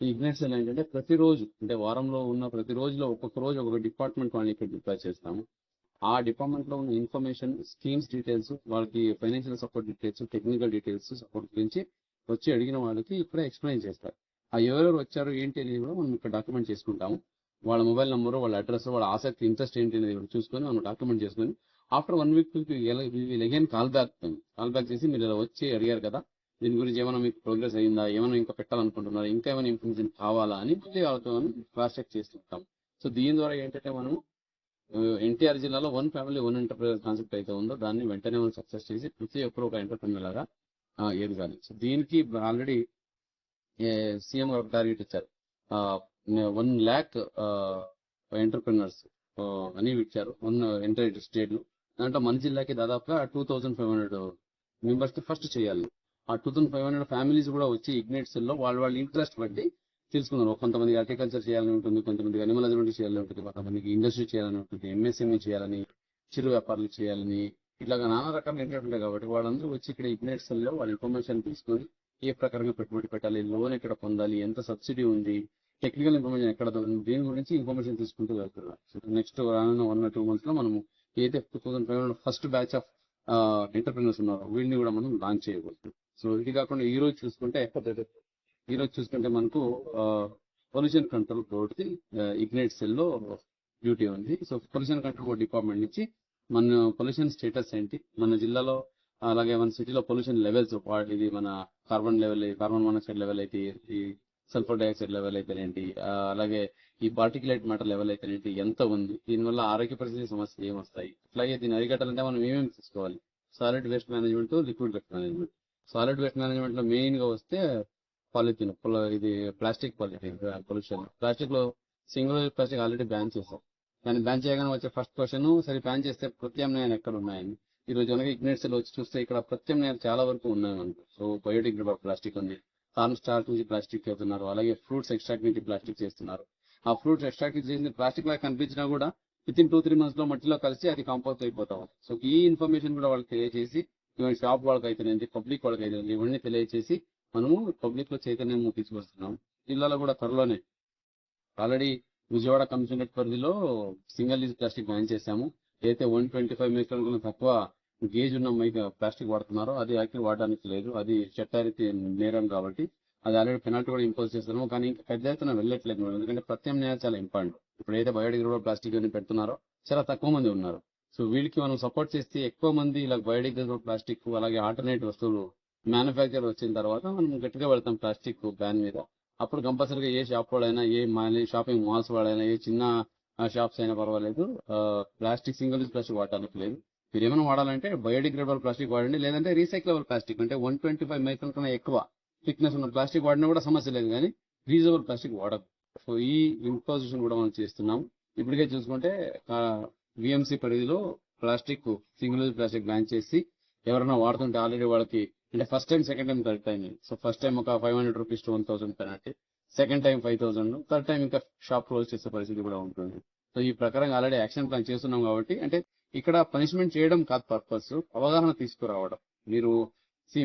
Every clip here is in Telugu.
ఈ ఇగ్నైట్ సెల్ ఏంటంటే ప్రతిరోజు అంటే వారంలో ఉన్న ప్రతి రోజులో ఒక్కొక్క రోజు ఒక్కొక్క డిపార్ట్మెంట్ వాళ్ళని ఇక్కడ డిప్లాయ్ చేస్తాము. ఆ డిపార్ట్మెంట్ లో ఉన్న ఇన్ఫర్మేషన్, స్కీమ్స్ డీటెయిల్స్, వాళ్ళకి financial support details, technical details support గురించి వచ్చి అడిగిన వాళ్ళకి ఇప్పుడే ఎక్స్ప్లెయిన్ చేస్తారు. ఆ ఎవరెవరు వచ్చారు ఏంటి అనేది కూడా మనం ఇక్కడ డాక్యుమెంట్ చేసుకుంటాము. వాళ్ళ మొబైల్ నెంబరు, వాళ్ళ అడ్రస్, వాళ్ళ ఆసక్తి, ఇంట్రెస్ట్ ఏంటి అనేది చూసుకొని మనం డాక్యుమెంట్ చేసుకొని after 1 week again call back చేసి మీరు ఇలా వచ్చి అడిగారు కదా, దీని గురించి ఏమైనా మీకు ప్రోగ్రెస్ అయిందా, ఏమైనా ఇంకా పెట్టాలనుకుంటున్నారా, ఇంకా ఏమైనా ఇన్ఫర్మేషన్ కావాలా అని మళ్ళీ వాళ్ళతో క్రాస్ చెక్ చేస్తుంటాం. సో దీని ద్వారా ఏంటంటే మనం ఎన్టీఆర్ జిల్లాలో 1 ఫ్యామిలీ 1 ఎంటర్ప్రైజ్ కాన్సెప్ట్ అయితే ఉందో దాన్ని వెంటనే మనం సక్సెస్ చేసి ప్రతి ఒక్కరు ఒక ఎంటర్ప్రైనర్ లాగా ఎదగాలి. సో దీనికి ఆల్రెడీ సీఎం గారు టార్గెట్ ఇచ్చారు. 1 lakh ఎంటర్ప్రినర్స్ అని ఇచ్చారు ఎంటైర్ స్టేట్ లో. దాంట్లో మన జిల్లాకి దాదాపుగా 2500 మెంబర్స్ కి ఫస్ట్ చేయాలి. ఆ 2500 ఫ్యామిలీస్ కూడా వచ్చి ఇగ్నైట్ సెల్ లో వాళ్ళ ఇంట్రెస్ట్ బట్టి తెలుసుకున్నారు. కొంతమంది అగ్రికల్చర్ చేయాలని ఉంటుంది, కొంతమంది అనిమల్ హస్బెండరీ చేయాలని ఉంటుంది, కొంతమందికి ఇండస్ట్రీ చేయాలని ఉంటుంది, ఎంఎస్ఎంఈ చేయాలని, చిరు వ్యాపారాలు చేయాలని, ఇట్లాగా నానా రకాల ఇంట్రెస్ట్ ఉంటాయి. కాబట్టి వాళ్ళందరూ వచ్చి ఇక్కడ ఇగ్నైట్ సెల్ లో వాళ్ళ ఇన్ఫర్మేషన్ తీసుకొని ఏ ప్రకారంగా పెట్టుబడి పెట్టాలి, లోన్ ఎక్కడ పొందాలి, ఎంత సబ్సిడీ ఉంది, టెక్నికల్ ఇన్ఫర్మేషన్ ఎక్కడ దొరుకుతుంది, దీని గురించి ఇన్ఫర్మేషన్ తీసుకుంటూ వెళ్తున్నారు. సో నెక్స్ట్ రానున్న 1 or 2 months లో మనము ఏదైతే 2500 ఫస్ట్ బ్యాచ్ ఆఫ్ ఎంటర్ప్రినర్స్ ఉన్నారో వీళ్ళని కూడా మనం లాంచ్ చేయబోతున్నాం. సో ఇది కాకుండా ఈ రోజు చూసుకుంటే మనకు pollution control board ignite cell లో డ్యూటీ ఉంది. So pollution control board department నుంచి మన పొల్యూషన్ స్టేటస్ ఏంటి, మన జిల్లాలో అలాగే మన సిటీలో పొల్యూషన్ లెవెల్స్, ఇది మన కార్బన్ మోనాక్సైడ్ లెవెల్ అయితే, ఈ సల్ఫర్ డైఆక్సైడ్ లెవెల్ అయితేనేంటి, అలాగే ఈ పార్టికులేట్ మ్యాటర్ లెవెల్ అయితేనేంటి ఎంత ఉంది, దీనివల్ల ఆరోగ్య పరిస్థితి సమస్యలు ఏమొస్తాయి, అట్లాగే దీన్ని అరికట్టాలంటే మనం ఏమేమి తీసుకోవాలి, solid waste management, liquid waste management. Solid waste management లో మెయిన్ గా వస్తే పాలిథిన్, ఇది ప్లాస్టిక్ పొల్యూషన్. ప్లాస్టిక్ లో single use plastic already ban చేశారు. కానీ బ్యాన్ చేయగానే వచ్చే ఫస్ట్ క్వశ్చన్, సరే బ్యాన్ చేస్తే ప్రత్యామ్నాయాలు ఎక్కడ ఉన్నాయని. ఈ రోజు కనుక ఇగ్నైట్ సెల్ వచ్చి చూస్తే ఇక్కడ ప్రత్యామ్నాయాలు చాలా వరకు ఉన్నాయి మనకు. సో బయోడిగ్రేడబుల్ ప్లాస్టిక్ ఉంది, కార్న్ స్టార్చ్ నుంచి ప్లాస్టిక్ చేస్తున్నారు, అలాగే ఫ్రూట్స్ ఎక్స్ట్రాక్ట్ నుంచి ప్లాస్టిక్ చేస్తున్నారు. ఆ ఫ్రూట్స్ ఎక్స్ట్రాక్ట్ చేసిన ప్లాస్టిక్ లాగా కనిపించినా కూడా వితిన్ 2-3 months లో మట్టిలో కలిసి అది కంపోస్ట్ అయిపోతాం. సో ఈ ఇన్ఫర్మేషన్ కూడా వాళ్ళకి తెలియజేసి, ఈవెన్ షాప్ వాళ్ళకి అయితేనేది, పబ్లిక్ వాళ్ళకి అయితే ఇవన్నీ తెలియజేసి మనము పబ్లిక్ లో చైతన్యం తీసుకొస్తున్నాం. జిల్లాలో కూడా త్వరలోనే ఆల్రెడీ విజయవాడ కమిషనరేట్ పరిధిలో సింగిల్ యూజ్ ప్లాస్టిక్ బ్యాన్ చేశాము. ఏదైతే 125 మైక్రాన్ కన్నా తక్కువ గేజ్ ఉన్న ప్లాస్టిక్ వాడుతున్నారో అది యాక్చువల్ వాడడానికి లేదు, అది చట్టానికి నేరం కాబట్టి అది ఆల్రెడీ పెనాల్టీ కూడా ఇంపోజ్ చేస్తున్నాము. కానీ ఇంకా పెద్ద ఎత్తున వెళ్ళట్లేదు మేడం, ఎందుకంటే ప్రత్యామ్నాయాలు చాలా ఇంపార్టెంట్. ఇప్పుడు ఏదైతే బయోడిగ్రేడబుల్ ప్లాస్టిక్ అని పెడుతున్నారో చాలా తక్కువ మంది ఉన్నారు. సో వీళ్ళకి మనం సపోర్ట్ చేస్తే ఎక్కువ మంది ఇలా బయోడిగ్రేడబుల్ ప్లాస్టిక్ అలాగే ఆల్టర్నేటివ్ వస్తువులు మ్యానుఫ్యాక్చర్ వచ్చిన తర్వాత మనం గట్టిగా వెళ్తాం ప్లాస్టిక్ బ్యాన్ మీద. అప్పుడు కంపల్సరీగా ఏ షాప్ వాడైనా, ఏ షాపింగ్ మాల్స్ వాడైనా, ఏ చిన్న షాప్స్ అయినా పర్వాలేదు, ప్లాస్టిక్ సింగిల్ యూజ్ ప్లాస్టిక్ వాడడానికి లేదు. మీరు ఏమైనా వాడాలంటే బయోడిగ్రేడబుల్ ప్లాస్టిక్ వాడండి, లేదంటే రీసైక్లబుల్ ప్లాస్టిక్ అంటే 125 మైక్రాన్ కన్నా ఎక్కువ థిక్నెస్ ఉన్న ప్లాస్టిక్ వాడినా కూడా సమస్య లేదు, కానీ రీజనబుల్ ప్లాస్టిక్ వాడదు. సో ఈ ఇంపోజిషన్ కూడా మనం చేస్తున్నాం. ఇప్పటికే చూసుకుంటే విఎంసీ పరిధిలో plastic single use plastic ban చేసి ఎవరైనా వాడుతుంటే ఆల్రెడీ వాళ్ళకి అంటే first time, second time, third time. So first time ఒక 500 rupees to 1000 penalty, second time 5000, third time ఇంకా షాప్ క్లోజ్ చేసే పరిస్థితి కూడా ఉంటుంది. సో ఈ ప్రకారంగా ఆల్రెడీ యాక్షన్ ప్లాన్ చేస్తున్నాం. కాబట్టి అంటే ఇక్కడ పనిష్మెంట్ చేయడం కాదు పర్పస్, అవగాహన తీసుకురావడం.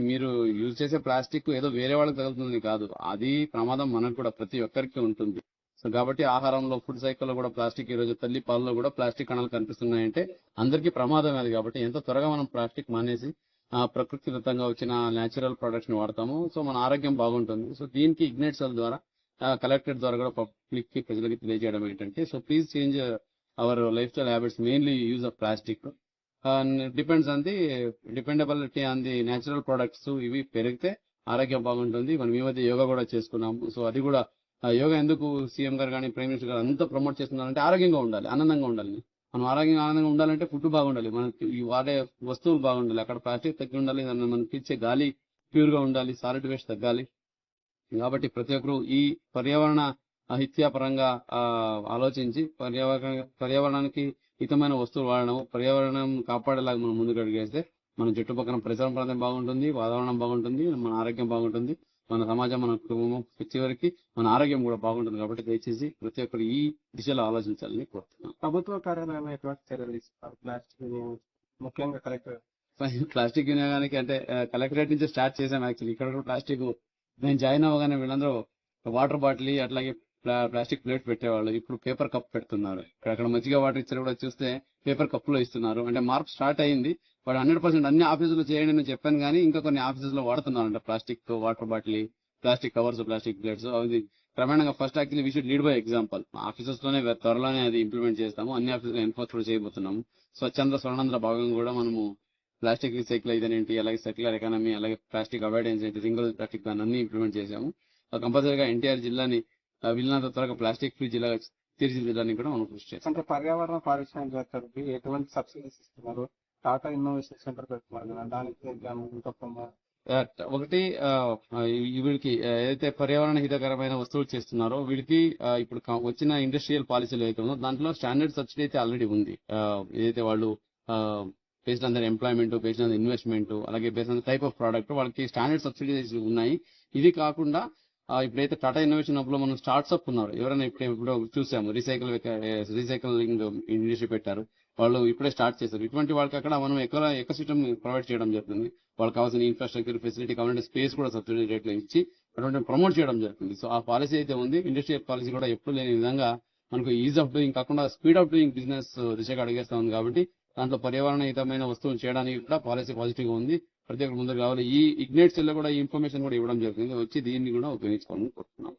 మీరు యూజ్ చేసే ప్లాస్టిక్ ఏదో వేరే వాళ్ళకి తగులుతుంది కాదు, అది ప్రమాదం మనకు కూడా ప్రతి ఒక్కరికి ఉంటుంది. సో కాబట్టి ఆహారంలో, ఫుడ్ సైకిల్లో కూడా ప్లాస్టిక్, ఈ రోజు తల్లి పాలలో కూడా ప్లాస్టిక్ కణాలు కనిపిస్తున్నాయంటే అందరికీ ప్రమాదం అది. కాబట్టి ఎంత త్వరగా మనం ప్లాస్టిక్ మానేసి ప్రకృతిదత్తంగా వచ్చిన న్యాచురల్ ప్రొడక్ట్స్ ని వాడతాము, సో మన ఆరోగ్యం బాగుంటుంది. సో దీనికి ఇగ్నైట్ సెల్ ద్వారా కలెక్టరేట్ ద్వారా కూడా పబ్లిక్ కి, ప్రజలకి తెలియజేయడం ఏంటంటే, so please change our life style habits, mainly use of plastic depends on the dependability on the natural products. ఇవి పెరిగితే ఆరోగ్యం బాగుంటుంది. మనం ఈ మధ్య యోగా కూడా చేసుకున్నాము. సో అది కూడా యోగా ఎందుకు సీఎం గారు కానీ ప్రైమ్ మినిస్టర్ గారు అంతా ప్రమోట్ చేస్తున్నారంటే ఆరోగ్యంగా ఉండాలి, ఆనందంగా ఉండాలి. మనం ఆనందంగా ఉండాలంటే ఫుడ్ బాగుండాలి, మనకి వాడే వస్తువులు బాగుండాలి, అక్కడ ప్లాస్టిక్ తగ్గి ఉండాలి, మనం పీల్చే గాలి ప్యూర్ గా ఉండాలి, సాలిడ్ వేస్ట్ తగ్గాలి. కాబట్టి ప్రతి ఒక్కరు ఈ పర్యావరణ పరంగా ఆలోచించి పర్యావరణానికి హితమైన వస్తువులు వాడడం, పర్యావరణం కాపాడేలాగా మనం ముందుకు అడిగేస్తే మన చుట్టుపక్కల పరిసర ప్రాంతం బాగుంటుంది, వాతావరణం బాగుంటుంది, మన ఆరోగ్యం బాగుంటుంది, మన సమాజం, మన కుటుంబం, చివరికి మన ఆరోగ్యం కూడా బాగుంటుంది. కాబట్టి దయచేసి ప్రతి ఒక్కరు ఈ దిశలో ఆలోచించాలని కోరుతున్నాను. ప్రభుత్వ కార్యాలయంలో ఎటువంటి చర్యలు తీసుకుంటారు ప్లాస్టిక్ ముఖ్యంగా కలెక్టర్? ప్లాస్టిక్ వినియోగానికి అంటే కలెక్టరేట్ నుంచి స్టార్ట్ చేసాం. యాక్చువల్లీ ఇక్కడ ప్లాస్టిక్ నేను జాయిన్ అవ్వగానే వీళ్ళందరూ వాటర్ బాటిల్ అట్లాగే ప్లాస్టిక్ ప్లేట్ పెట్టేవాళ్ళు, ఇప్పుడు పేపర్ కప్ పెడుతున్నారు. అక్కడ మజ్జిగ వాటర్ ఇచ్చారు కూడా చూస్తే పేపర్ కప్ లో ఇస్తున్నారు. అంటే మార్పు స్టార్ట్ అయింది. వాడు 100% అన్ని ఆఫీసులు చేయండి అని చెప్పాను, కానీ ఇంకా కొన్ని ఆఫీసెస్ లో వాడుతున్నారంట plastic water bottle, plastic covers, plastic plates. అది క్రమేణంగా first actually we should lead by example. Offices లోనే త్వరలోనే అది ఇంప్లిమెంట్ చేస్తాము, అన్ని ఆఫీసులు ఎన్ఫోర్స్ కూడా చేయబోతున్నాము. స్వచ్ఛంద స్వర్ణాంధ్ర భాగం కూడా మనము ప్లాస్టిక్ రీసైకిల్ ఏంటి, అలాగే సర్క్యులర్ ఎకానమీ, అలాగే ప్లాస్టిక్ అవాయిడెన్స్ ఏంటి, సింగిల్ ప్లాస్టిక్ దాన్ని అన్ని ఇంప్లిమెంట్ చేశాము. కంపల్సరీగా ఎన్టీఆర్ జిల్లాని వీళ్ళంత త్వరగా ప్లాస్టిక్ ఫ్రీ జిల్లాగా తీర్చిదిద్దడానికి కూడా మనం కృషి చేస్తాం. అంటే పర్యావరణ పారిశ్రామికవేత్తలకి ఎటువంటి సబ్సిడీస్ ఇస్తున్నారు? టాటా ఇన్నోవేషన్ సెంటర్ పెడుతున్నారు కదా, దానికి ఇంకొక ఒకటి వీళ్ళకి ఏదైతే పర్యావరణ హితకరమైన వస్తువులు చేస్తున్నారో వీళ్ళకి ఇప్పుడు వచ్చిన ఇండస్ట్రియల్ పాలసీలు ఏదైతే ఉందో దాంట్లో స్టాండర్డ్ సబ్సిడీ అయితే ఆల్రెడీ ఉంది. ఏదైతే వాళ్ళు based on their employment, based on investment, అలాగే based on type of product వాళ్ళకి స్టాండర్డ్ సబ్సిడీస్ ఉన్నాయి. ఇది కాకుండా ఇప్పుడైతే టాటా ఇన్నోవేషన్ హబ్ లో మనం స్టార్ట్స్ ఉన్నారు. ఎవరైనా ఇప్పుడు చూసాము, రీసైక్లింగ్ ఇండస్ట్రీ పెట్టారు, వాళ్ళు ఇప్పుడే స్టార్ట్ చేశారు. ఇటువంటి వాళ్ళకి అక్కడ మనం ఎకో సిస్టమ్ ప్రొవైడ్ చేయడం జరుగుతుంది. వాళ్ళకి కావాల్సిన ఇన్ఫ్రాస్ట్రక్చర్ ఫెసిలిటీ కావాలంటే స్పేస్ కూడా సబ్సిడీ రేట్లో ఇచ్చి అటువంటి ప్రమోట్ చేయడం జరుగుతుంది. సో ఆ పాలసీ అయితే ఉంది. ఇండస్ట్రియల్ పాలసీ కూడా ఎప్పుడు లేని విధంగా మనకు ఈజ్ ఆఫ్ డూయింగ్ కాకుండా స్పీడ్ ఆఫ్ డూయింగ్ బిజినెస్ దిశగా అడిగేస్తా ఉంది. కాబట్టి దాంట్లో పర్యావరణ హితమైన వస్తువులు చేయడానికి కూడా పాలసీ పాజిటివ్ గా ఉంది. ప్రతి ఒక్కరు ముందుకు రావాలి. ఈ ఇగ్నైట్ సెల్ లో కూడా ఈ ఇన్ఫర్మేషన్ కూడా ఇవ్వడం జరుగుతుంది. వచ్చి దీన్ని కూడా ఉపయోగించుకోవాలని కోరుతున్నాం.